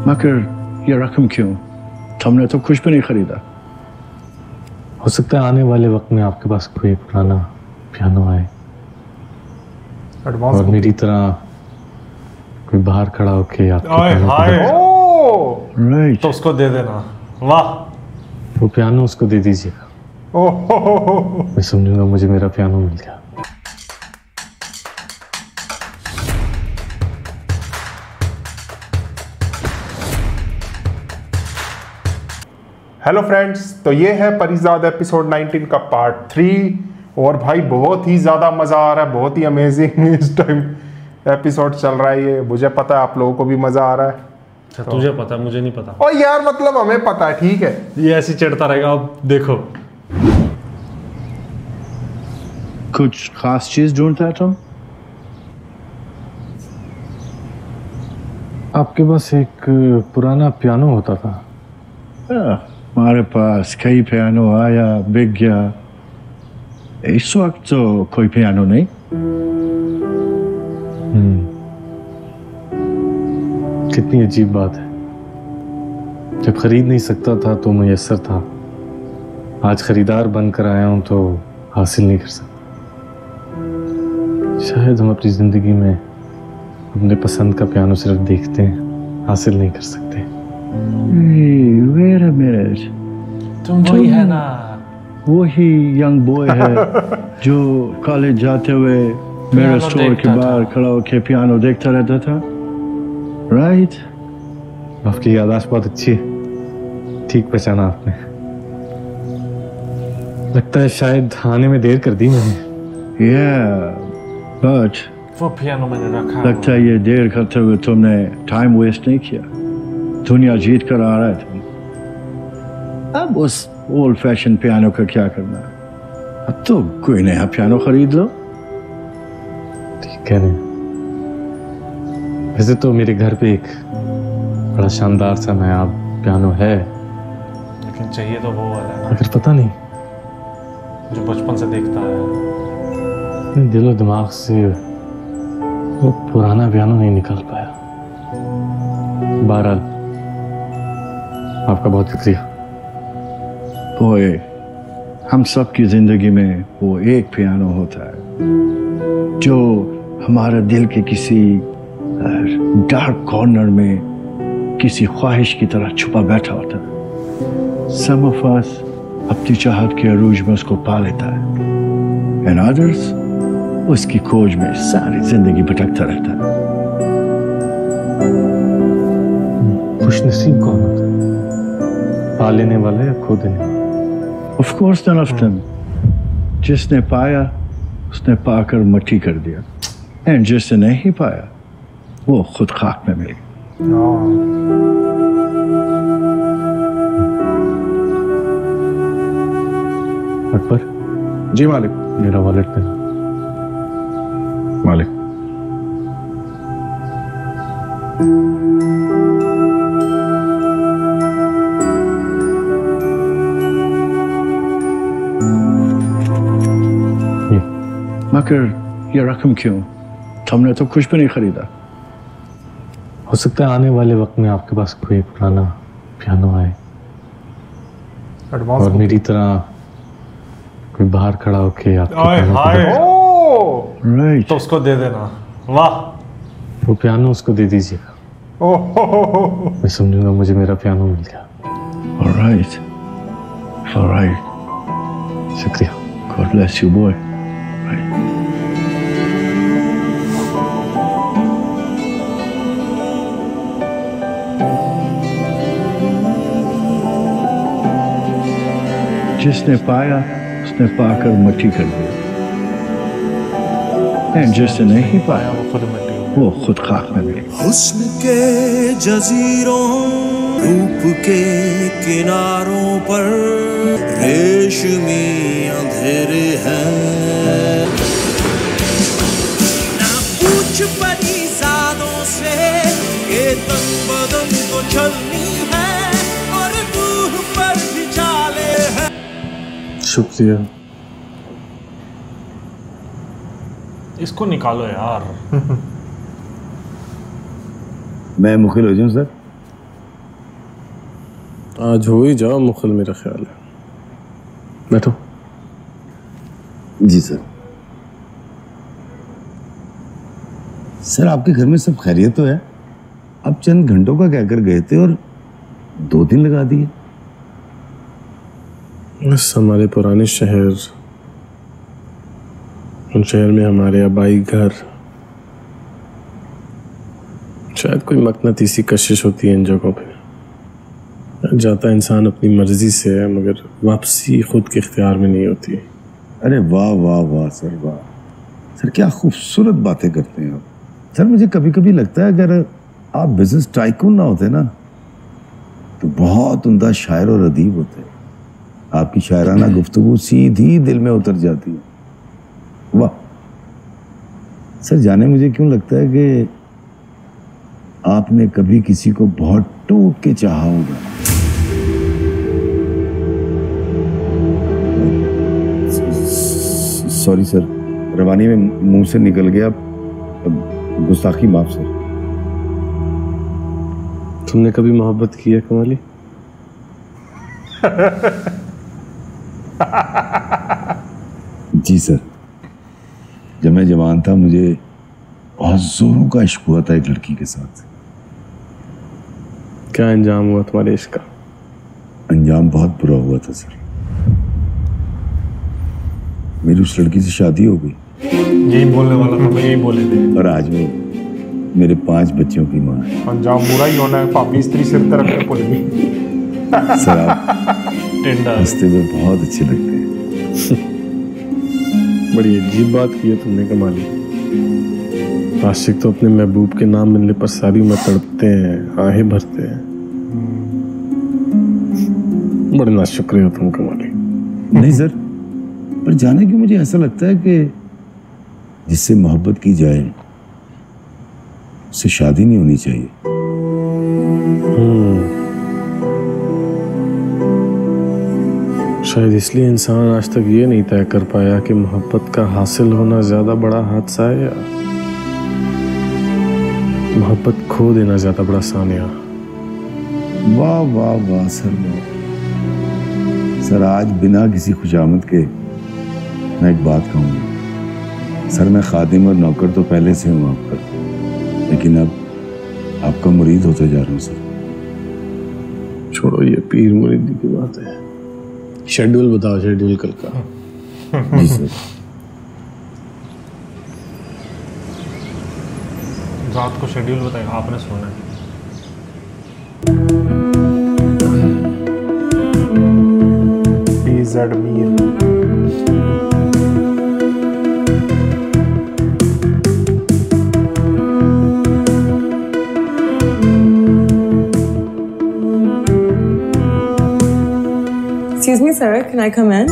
मगर ये रकम क्यों? तुमने तो कुछ भी नहीं खरीदा। हो सकता है आने वाले वक्त में आपके पास कोई पुराना पियानो आए और मेरी तरह कोई बाहर खड़ा होके राइट, तो उसको दे देना। वाह, वो पियानो उसको दे दीजिएगा। मैं समझूंगा मुझे मेरा पियानो मिल गया। हेलो फ्रेंड्स, तो ये है परिजाद एपिसोड 19 का पार्ट 3। और भाई बहुत ही ज़्यादा मज़ा आ रहा है, बहुत ही अमेजिंग इस टाइम एपिसोड चल रहा है ये। मुझे पता है आप लोगों को भी मज़ा आ रहा है। अच्छा, तुझे पता, मुझे नहीं पता। और यार मतलब हमें पता है, ठीक है। ये ऐसे चढ़ता रहेगा, अब देखो। कुछ खास चीज ढूंढता है तुम? आपके पास एक पुराना पियानो होता था। हमारे पास कई पियानो आया, बिक गया। इस वक्त तो कोई पियानो नहीं। कितनी अजीब बात है। जब खरीद नहीं सकता था तो मुयस्सर था, आज खरीदार बनकर आया हूं तो हासिल नहीं कर सकता। शायद हम अपनी जिंदगी में अपने पसंद का पियानो सिर्फ देखते हैं, हासिल नहीं कर सकते। Wait a minute. तुम वही है ना, वही यंग बॉय है जो कॉलेज जाते हुए मेरे स्टोर के बाहर खड़ा होकर पियानो देखता रहता था, राइट? आपकी याददाश्त बहुत अच्छी है, ठीक पहचाना आपने। लगता है शायद आने में देर कर दी मैंने। बट वो पियानो मैंने रखा। लगता है ये देर करते हुए तुमने टाइम वेस्ट नहीं किया, दुनिया जीत कर आ रहा था। अब उस ओल्ड फैशन पियानो का क्या करना? अब तो कोई नया पियानो खरीद लो। ठीक है। वैसे तो मेरे घर पे एक बड़ा शानदार सा नया पियानो है, लेकिन चाहिए तो वो वाला है, मगर पता नहीं, जो बचपन से देखता है, दिलो दिमाग से वो पुराना पियानो नहीं निकाल पाया। बहरहाल आपका बहुत शुक्रिया। ओए, हम सब की जिंदगी में वो एक पियानो होता है जो हमारे दिल के किसी डार्क कॉर्नर में किसी ख्वाहिश की तरह छुपा बैठा होता है। Some of us अपनी चाहत के अरूज में उसको पा लेता है, and others उसकी खोज में सारी जिंदगी भटकता रहता है। खुशनसीब कौन होता है, पा लेने वाला या खो देने वाला? Of course none of them. जिसने पाया उसने पाकर मट्टी कर दिया, and जिसने नहीं पाया वो खुद खाक में मिल। अकबर जी मालिक। मेरा वॉलेट देना। मालिक। मगर ये रकम क्यों? तुमने तो कुछ भी नहीं खरीदा। हो सकता है आने वाले वक्त में आपके पास कोई पुराना पियानो आए और मेरी तरह कोई बाहर खड़ा होके राइट, तो उसको दे देना। वाह, वो पियानो उसको दे दीजिएगा। मैं समझूंगा मुझे मेरा पियानो मिल गया। ऑलराइट, शुक्रिया। God bless you, boy. जिसने पाया उसने पाकर मट्टी कर दिया, and जिसने नहीं पाया वो खुद खाक में मिल। हुस्न के जजीरों, रूप के किनारों पर रेशमी अंधेरे हैं। ना पूछ परिजादों से ये तन बदन तो चलनी है और रूह पर भी चाले हैं। शुक्रिया। इसको निकालो यार। मैं मुखिल हो जाऊं सर? आज हो ही जाओ मुखल, मेरा ख्याल है। बैठो। जी सर। सर आपके घर में सब खैरियत तो है? आप चंद घंटों का कहकर गए थे और 2 दिन लगा दिए। बस हमारे पुराने शहर, उन शहर में हमारे आबाई घर, शायद कोई मकनतीसी कशिश होती है इन जगहों पे। जाता इंसान अपनी मर्जी से है, मगर वापसी खुद के इख्तियार में नहीं होती। अरे वाह वाह वाह सर, वाह सर, क्या खूबसूरत बातें करते हैं आप। सर मुझे कभी कभी लगता है अगर आप बिजनेस टाइकून ना होते ना तो बहुत उम्दा शायर और अदीब होते। आपकी शायराना गुफ्तगू सीधी दिल में उतर जाती है। वाह सर, जाने मुझे क्यों लगता है कि आपने कभी किसी को बहुत टूट के चाहा होगा। सॉरी सर, रवानी में मुंह से निकल गया, गुस्ताखी माफ सर। तुमने कभी मोहब्बत की है कमाली? जी सर, जब मैं जवान था मुझे बहुत जोरों का इश्क हुआ था एक लड़की के साथ। क्या अंजाम हुआ तुम्हारे इश्क का? अंजाम बहुत बुरा हुआ था सर। मेरी उस लड़की से शादी हो गई। यही बोलने वाला था मैं, यही बोले थे। और आज वो मेरे 5 बच्चों की माँ है। अंजाम बुरा ही होना है, पापी स्त्री सिर तरफ के पुल भी। सर आप हंसते हुए बहुत अच्छे लगते हैं। बड़ी अजीब बात की है तुमने कमाली। आशिक तो अपने महबूब के नाम मिलने पर सारी उम्र तड़पते हैं, आहें भरते हैं। बड़े नाशुक्र हो तुम कमाली। नहीं सर, पर जाने क्यों मुझे ऐसा लगता है कि जिससे मोहब्बत की जाए उससे शादी नहीं होनी चाहिए। शायद इसलिए इंसान आज तक ये नहीं तय कर पाया कि मोहब्बत का हासिल होना ज्यादा बड़ा हादसा है या मोहब्बत खो देना ज्यादा बड़ा सानिया। वाह वाह वाह सर, वाह सर। आज बिना किसी खुशामद के मैं एक बात कहूँगा सर। मैं खादिम और नौकर तो पहले से हूँ आपका, लेकिन अब आपका मुरीद होता जा रहा हूँ सर। छोड़ो ये पीर मुरीदी की बात है। शेड्यूल बताओ, शेड्यूल कल का। जी सर। रात को शेड्यूल बताएं, आपने सोना है। PZ Mir. Excuse me, sir. Can I come in?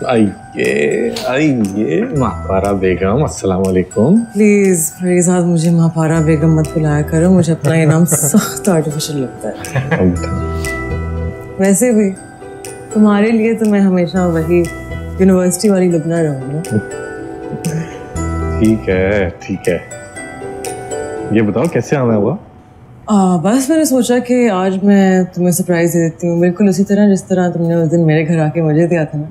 आइए महापारा बेगम, अस्सलाम वालेकुम। Please, फरीजाद, मुझे महापारा बेगम मत बुलाया करो। मुझे अपना ये नाम सख्त आर्टिफिशियल लगता है। वैसे भी तुम्हारे लिए तो मैं हमेशा वही यूनिवर्सिटी वाली लुबना रहूँगा। ठीक है ठीक है। ये बताओ कैसे आना हुआ? बस मैंने सोचा कि आज मैं तुम्हें सरप्राइज दे देती हूँ, बिल्कुल उसी तरह जिस तरह तुमने उस दिन मेरे घर आके मुझे दिया था ना।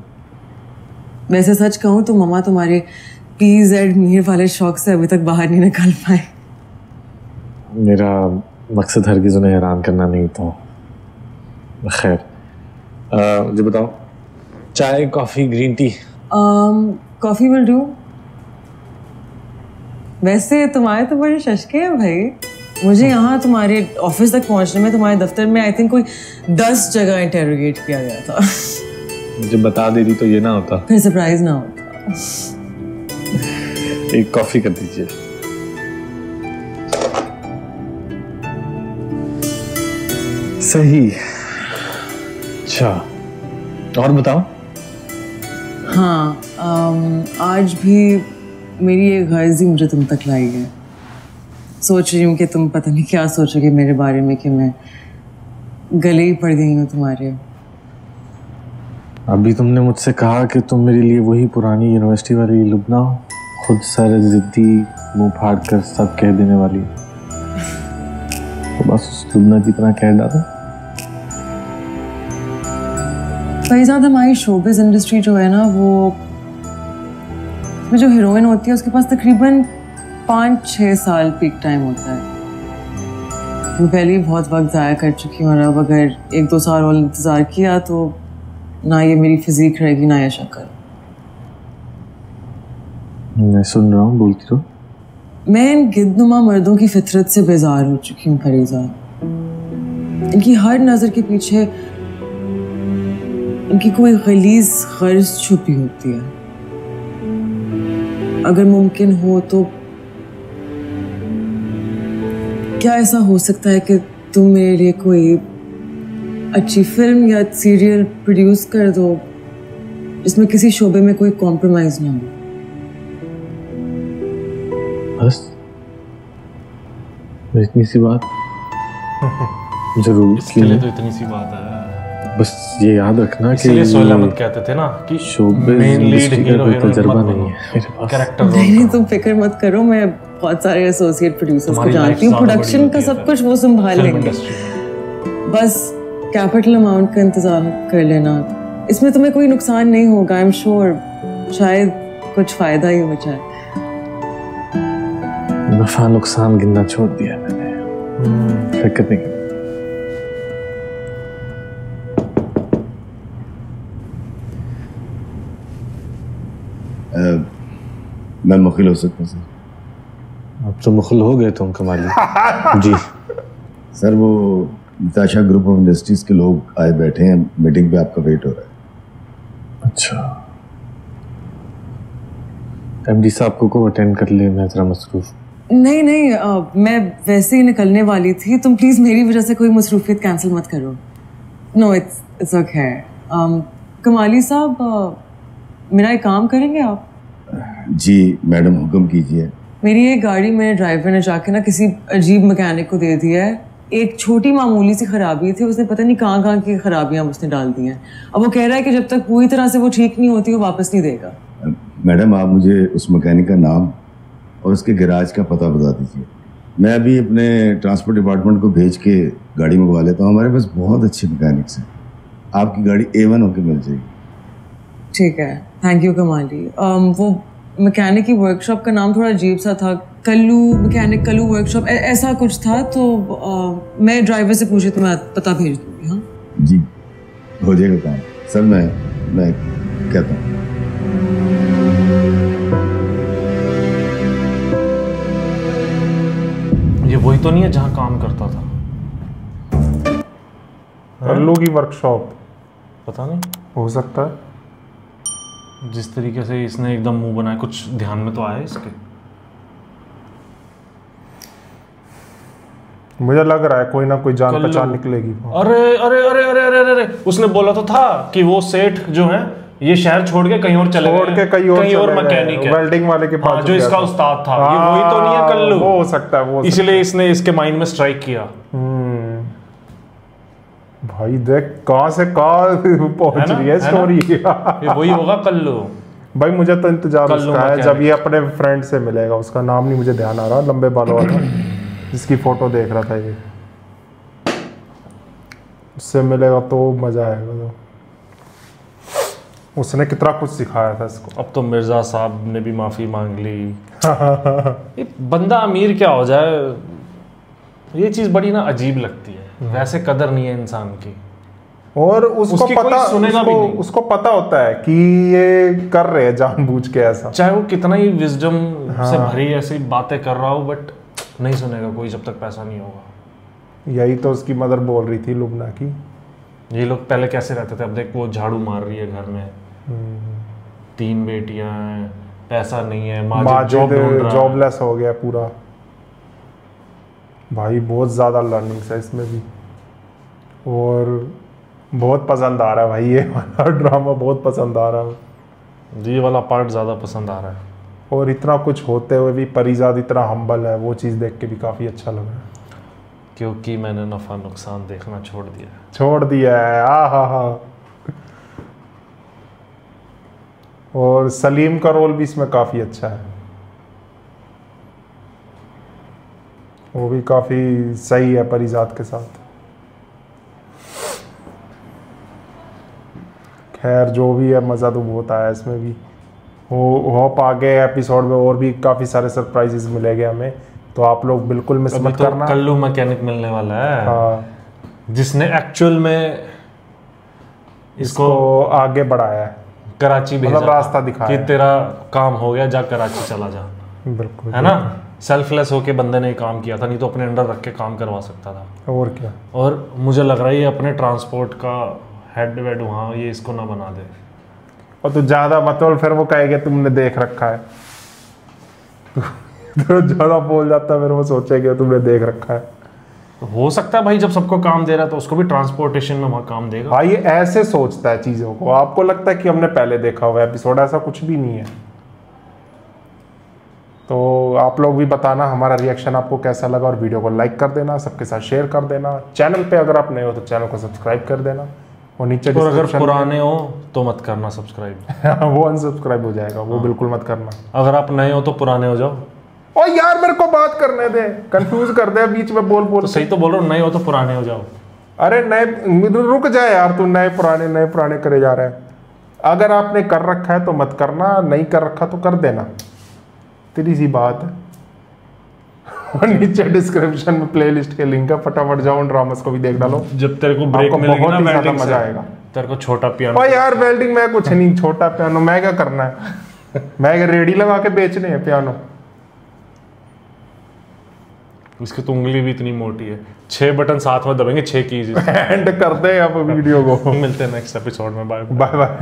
वैसे सच कहूँ तो मम्मा तुम्हारे PZ मीर वाले शौक से अभी तक बाहर नहीं निकल पाए। मेरा मकसद हरगिज़ उन्हें हैरान करना नहीं था। खैर, मुझे बताओ, चाय, coffee, green tea? Coffee will do. वैसे तुम्हारे तो बड़े शशके हैं भाई। मुझे यहाँ तुम्हारे ऑफिस तक पहुँचने में तुम्हारे दफ्तर में आई थिंक कोई 10 जगह इंटेरोगेट किया गया था। मुझे बता दे दी तो ये ना होता, फिर सरप्राइज ना होता। एक कॉफ़ी कर दीजिए। सही। अच्छा, और बताओ। हाँ, आज भी मेरी एक गर्जी मुझे तुम तक लाई है। सोच रही हूँ कि तुम पता नहीं क्या सोचोगे मेरे बारे में कि मैं गले ही पड़ गई हूँ तुम्हारे। अभी तुमने मुझसे कहा कि तुम मेरे लिए वही पुरानी यूनिवर्सिटी वाली लुबना हो, खुद सर जिद्दी, मुंह फाड़ कर सब कह देने वाली। तो बस उस लुबना की तरह कह डालो। फरीजाद, हमारी शोबिज़ इंडस्ट्री जो है ना, वो उसमें जो हीरोइन होती है उसके पास तकरीबन 5-6 साल पीक टाइम होता है। मैं पहले ही बहुत वक्त ज़ाया कर चुकी हूँ और अब अगर 1-2 साल और इंतज़ार किया तो ना ये मेरी फिजीक रहेगी ना ये शक्ल। मैं सुन रहा हूँ, बोलती रहो। मैं इन गिद्धनुमा मर्दों की फितरत से बेजार हो चुकी हूँ फरीजाद। इनकी हर नज़र के पीछे इनकी कोई गलीज़ गर्ज छुपी होती है। अगर मुमकिन हो तो क्या ऐसा हो सकता है कि तुम मेरे लिए कोई अच्छी फिल्म या सीरियल प्रोड्यूस कर दो जिसमें किसी शोबे में कोई कॉम्प्रोमाइज ना हो? बस इतनी सी बात। जरूर, इसके लिए तो इतनी सी बात है। बस ये याद रखना कि इसलिए सोहेल अहमद कहते थे ना कि मेन लीड हीरो तजर्बा नहीं है मेरे पास। कैरेक्टर नहीं, तुम फिक्र मत करो, मैं बहुत सारे एसोसिएट प्रोड्यूसर्स को जानती हूँ, प्रोडक्शन का सब कुछ वो संभाल लेंगे। बस कैपिटल अमाउंट का इंतजाम कर लेना, इसमें तुम्हें कोई नुकसान नहीं होगा। आई एम श्योर शायद कुछ फायदा ही हो जाए। नफा नुकसान गिनना छोड़ दिया मैंने, फिक्र नहीं। मैं मुखिल हो सकता हूँ सर? अब तो मुखिल हो गए तुम कमाली। जी सर, वो निताशा ग्रुप ऑफ इंडस्ट्रीज के लोग आए बैठे हैं, मीटिंग पे आपका वेट हो रहा है। अच्छा, एमडी साहब को अटेंड कर ले, मैं जरा मसरूफ। नहीं नहीं, मैं वैसे ही निकलने वाली थी, तुम प्लीज मेरी वजह से कोई मसरूफियत कैंसिल मत करो। No, it's okay. कमाली साहब, मेरा एक काम करेंगे आप? जी मैडम, हुक्म कीजिए। मेरी एक गाड़ी मेरे ड्राइवर ने जाके ना किसी अजीब मैकेनिक को दे दिया है। एक छोटी मामूली सी खराबी थी, उसने पता नहीं कहाँ की खराबियां उसने डाल दी हैं। अब वो कह रहा है कि जब तक पूरी तरह से वो ठीक नहीं होती वो वापस नहीं देगा। मैडम, आप मुझे उस मैकेनिक का नाम और उसके गैराज का पता बता दीजिए। मैं अभी अपने ट्रांसपोर्ट डिपार्टमेंट को भेज के गाड़ी मंगवा लेता हूँ। हमारे पास बहुत अच्छे मैकेनिक्स हैं, आपकी गाड़ी A1 होकर मिल जाएगी। ठीक है, थैंक यू कमाली। वो मैकेनिक की वर्कशॉप का नाम थोड़ा अजीब सा था, कल्लू मैकेनिक, कल्लू वर्कशॉप ऐसा कुछ था। तो मैं ड्राइवर से पूछे तो मैं पता भेज दूँगी। हाँ जी, हो जाएगा काम। सर मैं कहता हूँ। ये वही तो नहीं है जहाँ काम करता था? कल्लू की वर्कशॉप? पता नहीं, हो सकता है। जिस तरीके से इसने एकदम मुंह बनाया, कुछ ध्यान में तो आया इसके? मुझे लग रहा है कोई ना कोई जान पहचान निकलेगी। अरे अरे अरे अरे अरे अरे उसने बोला तो था कि वो सेठ जो है ये शहर छोड़ के कहीं और चले गए, छोड़ के कहीं और मैकेनिक है, वेल्डिंग वाले के पास जो इसका उस्ताद था। ये वही तो नहीं है कल्लू? वो हो सकता है, वो इसलिए इसने इसके माइंड में स्ट्राइक किया। भाई देख कहां से कहां पहुंच रही है स्टोरी। ये वही होगा कल्लू। भाई मुझे तो इंतजार उसका है जब ये अपने फ्रेंड से मिलेगा। उसका नाम नहीं मुझे ध्यान आ रहा, लंबे बालों वाला जिसकी फोटो देख रहा था ये। उससे मिलेगा तो मजा आएगा। तो उसने कितना कुछ सिखाया था इसको। अब तो मिर्जा साहब ने भी माफी मांग ली। ये बंदा अमीर क्या हो जाए, ये चीज बड़ी ना अजीब लगती है। वैसे कदर नहीं है इंसान की। और उसको पता, उसको पता होता है कि ये कर रहे हैं जानबूझ के ऐसा, चाहे वो कितना ही विजडम से भरी ऐसी बातें कर रहा हो, बट नहीं सुनेगा कोई जब तक पैसा नहीं होगा। यही तो उसकी मदर बोल रही थी लुबना की। ये लोग पहले कैसे रहते थे, अब देख वो झाड़ू मार रही है घर में, 3 बेटियां हैं, पैसा नहीं है, माजिद जॉबलेस हो गया पूरा। भाई बहुत ज़्यादा लर्निंग्स है इसमें भी, और बहुत पसंद आ रहा है भाई। ये वाला ड्रामा बहुत पसंद आ रहा है। ये वाला पार्ट ज़्यादा पसंद आ रहा है। और इतना कुछ होते हुए भी परिजाद इतना हम्बल है, वो चीज़ देख के भी काफ़ी अच्छा लग रहा है। क्योंकि मैंने नफ़ा नुकसान देखना छोड़ दिया है। हा। और सलीम का रोल भी इसमें काफ़ी अच्छा है, वो भी काफ़ी सही है परिजाद के साथ। खैर जो भी है, मज़ा तो बहुत आया इसमें भी। होप आगे एपिसोड में और भी काफ़ी सारे सरप्राइजेस मिलेंगे हमें, तो आप लोग बिल्कुल मिस मत करना। कल्लू मैकेनिक मिलने वाला है, हाँ, जिसने एक्चुअल में इसको आगे बढ़ाया है, कराची भेजा मतलब रास्ता दिखाया कि तेरा काम हो गया, जा कराची चला जा, बिल्कुल, है ना। सेल्फलेस होके बंदे ने काम किया था, नहीं तो अपने अंडर रख के काम करवा सकता था। और क्या। और मुझे लग रहा है ये अपने ट्रांसपोर्ट का हेड वेड वहाँ ये इसको ना बना दे। और तो ज़्यादा मतलब फिर वो कहेगा तुमने देख रखा है तो ज़्यादा बोल जाता, फिर वो सोचेगा तुमने देख रखा है। तो हो सकता है भाई, जब सबको काम दे रहा है तो उसको भी ट्रांसपोर्टेशन में वहाँ काम देगा। भाई ये ऐसे सोचता है चीज़ों को, आपको लगता है कि हमने पहले देखा हुआ एपिसोड, ऐसा कुछ भी नहीं है। तो आप लोग भी बताना हमारा रिएक्शन आपको कैसा लगा, और वीडियो को लाइक कर देना, सबके साथ शेयर कर देना। चैनल पे अगर आप नए हो तो चैनल को सब्सक्राइब कर देना, और नीचे और अगर description पुराने हो तो मत करना सब्सक्राइब वो अनसब्सक्राइब हो जाएगा, वो बिल्कुल मत करना। अगर आप नए हो तो पुराने हो जाओ। और यार मेरे को बात करने दे, कंफ्यूज कर दे बीच में बोल तो सही तो बोल रहा हूँ, नए हो तो पुराने हो जाओ। अरे नए, रुक जाए यार, तू नए पुराने करे जा रहा है। अगर आपने कर रखा है तो मत करना, नहीं कर रखा तो कर देना, तेरी सी बात है। और नीचे डिस्क्रिप्शन में प्लेलिस्ट के लिंक है, फटाफट जाओ उन ड्रामास को भी देख डालो। जब तेरे को ब्रेक आपको मिलेगी बहुत ना ही ज्यादा वेल्डिंग से, मजा आएगा। तेरे को छोटा पियानो। और यार वेल्डिंग में कुछ नहीं, छोटा पियानो मैं क्या करना है मैं क्या रेडी लगा के बेचने हैं पियानो। इसकी तो उंगली भी इतनी मोटी है, 6 बटन साथ में दबेंगे, 6 कीज। एंड कर दे अब वीडियो को। मिलते हैं नेक्स्ट एपिसोड में, बाय बाय बाय।